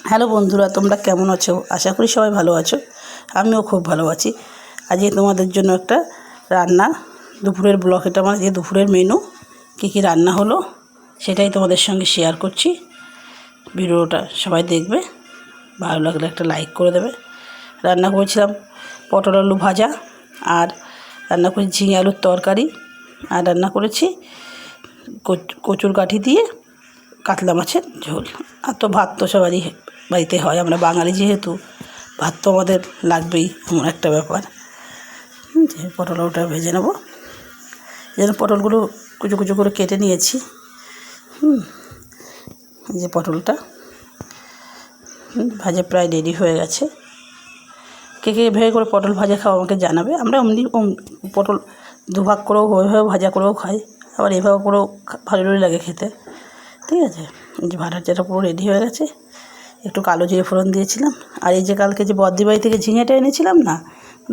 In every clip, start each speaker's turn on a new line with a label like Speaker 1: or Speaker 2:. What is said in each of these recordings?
Speaker 1: Hello বন্ধুরা, তোমরা কেমন আছো? আশা করি সবাই ভালো আছো। আমিও খুব ভালো আছি। আজকে তোমাদের জন্য একটা রান্না, দুপুরের ব্লগ। এটা আমার যে দুপুরের মেনু, কী কী রান্না হলো সেটাই তোমাদের সঙ্গে শেয়ার করছি। ভিডিওটা সবাই দেখবে, ভালো লাগলে একটা লাইক করে দেবে। রান্না করেছিলাম পটল আলু ভাজা, আর রান্না করেছি ঝিঙে আলুর তরকারি, আর রান্না করেছি কচুর গাঁঠি দিয়ে কাতলা মাছের ঝোল। আর তো ভাত তো সবারই বাড়িতে হয়, আমরা বাঙালি যেহেতু ভাত তো আমাদের লাগবেই, এমন একটা ব্যাপার। যে পটল আলুটা ভেজে নেবো। যেন পটলগুলো কুচো কুচো করে কেটে নিয়েছি। এই যে পটলটা ভাজা প্রায় রেডি হয়ে গেছে। কে কে এভাবে করে পটল ভাজা খাও আমাকে জানাবে। আমরা এমনি পটল দুভাগ করেও, ওইভাবে ভাজা করেও খাই, আবার এভাবে করেও ভালোই লাগে খেতে। ঠিক আছে, এই যে ভাজাটা পুরো রেডি হয়ে গেছে। একটু কালো জিরে ফোড়ন দিয়েছিলাম। আর এই যে কালকে যে বদ্দি বাড়ি থেকে ঝিঙেটা এনেছিলাম না,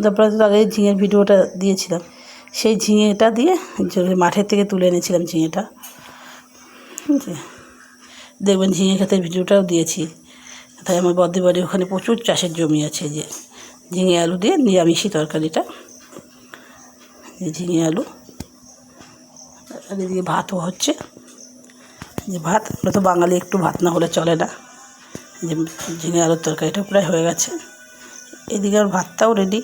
Speaker 1: তারপরে তো আগে ঝিঙের ভিডিওটা দিয়েছিলাম, সেই ঝিঙেটা দিয়ে মাঠের থেকে তুলে এনেছিলাম ঝিঙেটা। ঠিক আছে, দেখবেন ঝিঙে খেতে ভিডিওটাও দিয়েছি। তাই আমার বদ্দি বাড়ি ওখানে প্রচুর চাষের জমি আছে। যে ঝিঙে আলু দিয়ে নিরামিষি তরকারিটা, এই ঝিঙে আলু। আর এদিকে ভাতও হচ্ছে। যে ভাত, আমরা তো বাঙালি, একটু ভাত না হলে চলে না। যে ঝিঙে আলুর তরকারিটা প্রায় হয়ে গেছে। এদিকে আর ভাতটাও রেডি।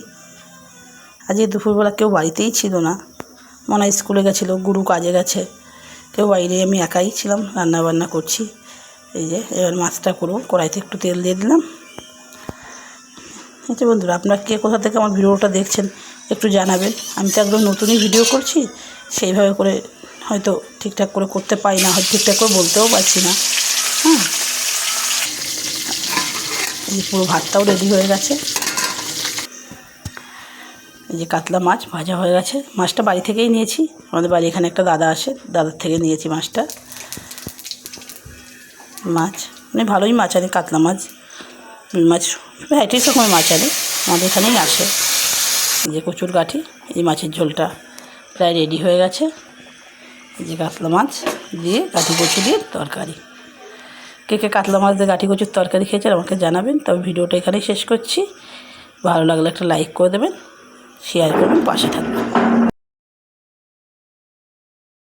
Speaker 1: আজকে দুপুরবেলা কেউ বাড়িতেই ছিল না, মনে হয় স্কুলে গেছিলো, গুরু কাজে গেছে, কেউ বাইরে, আমি একাই ছিলাম, রান্না বান্না করছি। এই যে এবার মাছটা করবো। কড়াইতে একটু তেল দিয়ে দিলাম। আচ্ছা বন্ধুরা, আপনারা কে কোথা থেকে আমার ভিডিওটা দেখছেন একটু জানাবেন। আমি তো একদম নতুনই ভিডিও করছি, সেইভাবে করে হয়তো ঠিকঠাক করে করতে পারি না, হয়তো ঠিকঠাক করে বলতেও পারছি না। এই যে পুরো ভাতটাও রেডি হয়ে গেছে। এই যে কাতলা মাছ ভাজা হয়ে গেছে। মাছটা বাড়ি থেকেই নিয়েছি, আমাদের বাড়ি এখানে একটা দাদা আসে, দাদার থেকে নিয়েছি মাছটা। মাছ মানে ভালোই মাছ আনে, কাতলা মাছ, রুই মাছ, ভ্যারাইটিস রকমের মাছ আনে, আমাদের এখানেই আসে। এই যে কচুর গাঁঠি, এই মাছের ঝোলটা প্রায় রেডি হয়ে গেছে। এই যে কাতলা মাছ দিয়ে গাঁঠি কচু দিয়ে তরকারি। কে কে কাতলা মাছ দিয়ে গাঁঠি কচুর তরকারি খেয়েছেন আমাকে জানাবেন। তবে ভিডিওটা এখানেই শেষ করছি। ভালো লাগলে একটা লাইক করে দেবেন, শেয়ার করবেন, পাশে থাকবেন।